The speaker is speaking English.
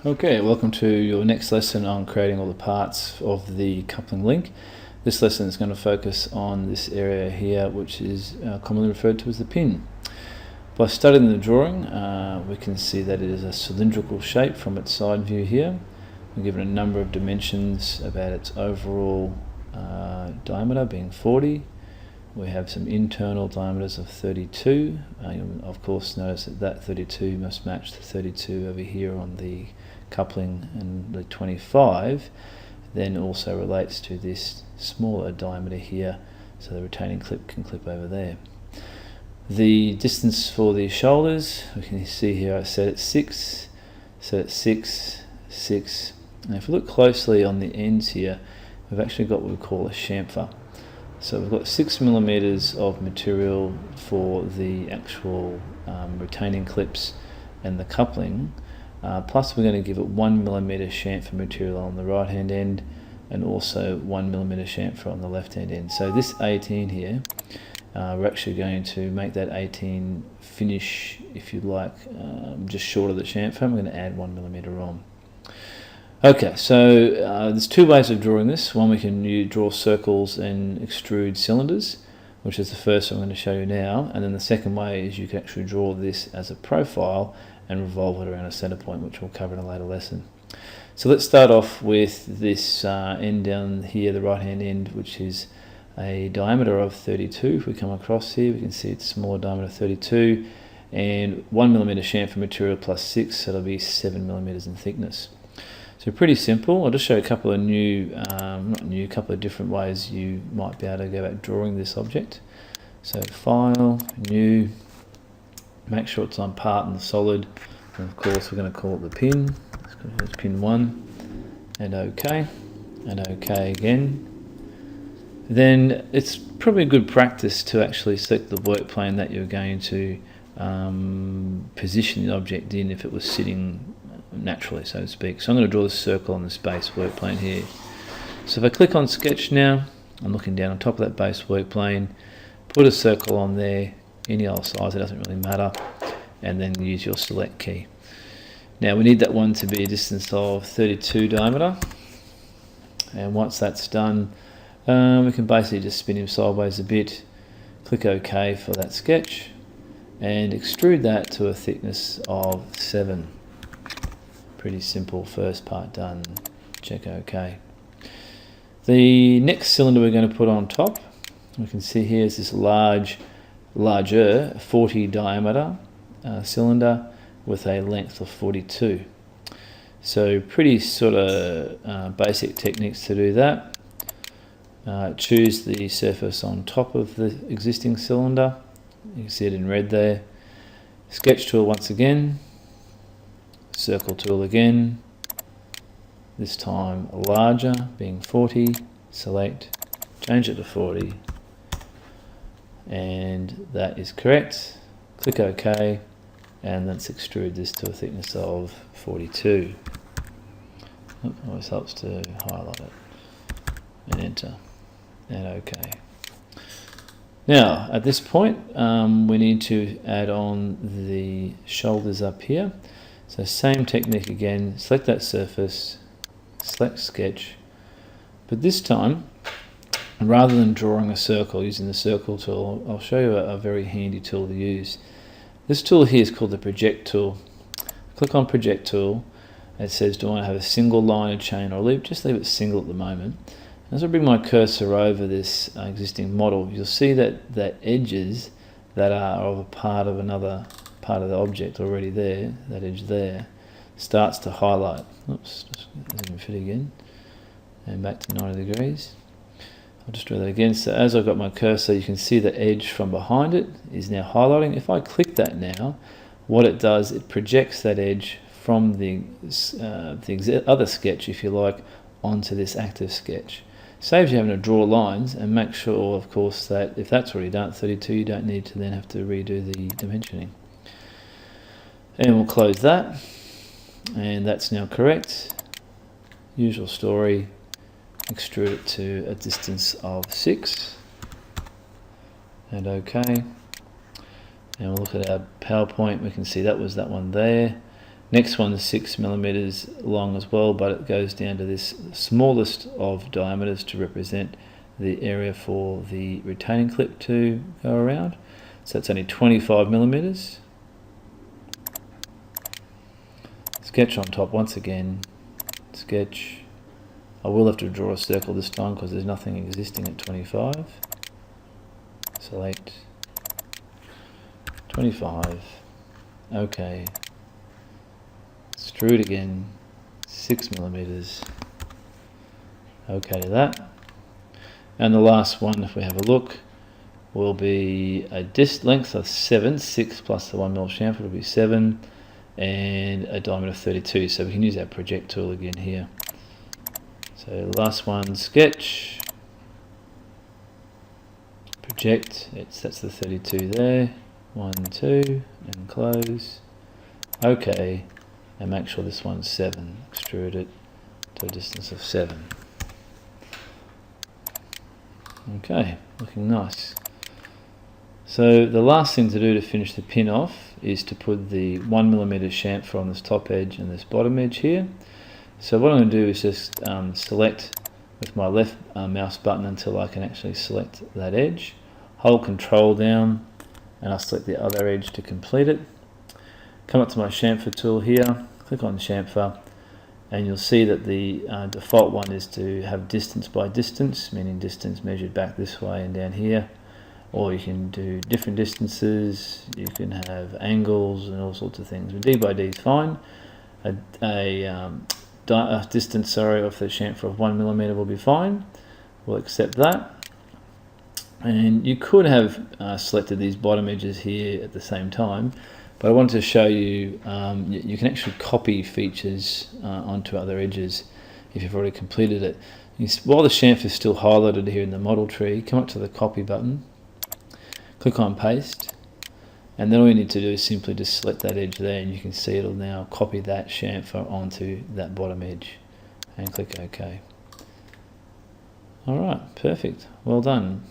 Okay, welcome to your next lesson on creating all the parts of the coupling link. This lesson is going to focus on this area here, which is commonly referred to as the pin. By studying the drawing, we can see that it is a cylindrical shape from its side view here. We're given a number of dimensions about its overall diameter being 40. We have some internal diameters of 32. You'll of course notice that 32 must match the 32 over here on the coupling, and the 25 then also relates to this smaller diameter here, so the retaining clip can clip over there. The distance for the shoulders, we can see here I set at 6, set at 6, 6, and if we look closely on the ends here, we've actually got what we call a chamfer. So we've got 6 millimeters of material for the actual retaining clips and the coupling, plus we're going to give it 1 millimeter chamfer material on the right hand end and also 1 millimeter chamfer on the left hand end. So this 18 here, we're actually going to make that 18 finish, if you like, just short of the chamfer. I'm going to add 1 millimeter on. Okay, so there's two ways of drawing this. One, we can draw circles and extrude cylinders, which is the first I'm going to show you now, and then the second way is you can actually draw this as a profile and revolve it around a center point, which we'll cover in a later lesson. So let's start off with this end down here, the right hand end, which is a diameter of 32. If we come across here, we can see it's a smaller diameter, 32, and 1 millimeter chamfer material plus 6, so it'll be 7 millimeters in thickness. So pretty simple. I'll just show you a couple of couple of different ways you might be able to go about drawing this object. So File, New, make sure it's on part and solid, and of course we're going to call it the pin. It's pin 1, and OK again. Then it's probably a good practice to actually select the work plane that you're going to position the object in if it was sitting naturally, so to speak. So I'm going to draw this circle on this base work plane here. So if I click on sketch now, I'm looking down on top of that base work plane, put a circle on there, any old size, it doesn't really matter, and then use your select key. Now we need that one to be a distance of 32 diameter, and once that's done, we can basically just spin him sideways a bit, click OK for that sketch, and extrude that to a thickness of 7. Pretty simple, first part done, check OK. The next cylinder we're going to put on top, we can see here is this larger 40 diameter cylinder with a length of 42. So pretty sort of basic techniques to do that. Choose the surface on top of the existing cylinder. You can see it in red there. Sketch tool once again. Circle tool again. This time larger, being 40. Select, change it to 40. And that is correct. Click OK, and let's extrude this to a thickness of 42. Always helps to highlight it. And enter. And OK. Now, at this point, we need to add on the shoulders up here. So same technique again, select that surface, select sketch, but this time, rather than drawing a circle using the circle tool, I'll show you a very handy tool to use. This tool here is called the project tool. Click on project tool, it says do I want to have a single line, a chain, or just leave it single at the moment. As I bring my cursor over this existing model, you'll see that edges that are of a part of another part of the object already there, that edge there, starts to highlight. Oops, just zoom fit again, and back to 90 degrees. I'll just do that again. So as I've got my cursor, you can see the edge from behind it is now highlighting. If I click that now, what it does, it projects that edge from the other sketch, if you like, onto this active sketch. Saves you having to draw lines, and make sure, of course, that if that's already done at 32, you don't need to then have to redo the dimensioning. And we'll close that, and that's now correct. Usual story, extrude it to a distance of 6, and OK. And we'll look at our PowerPoint, we can see that was that one there. Next one is 6mm long as well, but it goes down to this smallest of diameters to represent the area for the retaining clip to go around. So it's only 25mm. Sketch on top once again. Sketch. I will have to draw a circle this time because there's nothing existing at 25. Select 25. Okay. Extrude again. 6mm. Okay to that. And the last one, if we have a look, will be a disc length of 7. 6 plus the 1mm chamfer will be 7. And a diameter of 32. So we can use our project tool again here. So last one, sketch. Project. That's the 32 there. 1, 2, and close. Okay. And make sure this one's 7. Extrude it to a distance of 7. Okay, looking nice. So the last thing to do to finish the pin off is to put the 1mm chamfer on this top edge and this bottom edge here. So what I'm going to do is just select with my left mouse button until I can actually select that edge. Hold Control down and I'll select the other edge to complete it. Come up to my chamfer tool here, click on chamfer, and you'll see that the default one is to have distance by distance, meaning distance measured back this way and down here. Or you can do different distances, you can have angles and all sorts of things. But D by D is fine. A distance of the chamfer of 1mm will be fine. We'll accept that. And you could have selected these bottom edges here at the same time, but I wanted to show you you can actually copy features onto other edges if you've already completed it. While the chamfer is still highlighted here in the model tree, come up to the copy button, click on paste, and then all you need to do is simply just select that edge there, and you can see it'll now copy that chamfer onto that bottom edge, and click OK. Alright, perfect, well done.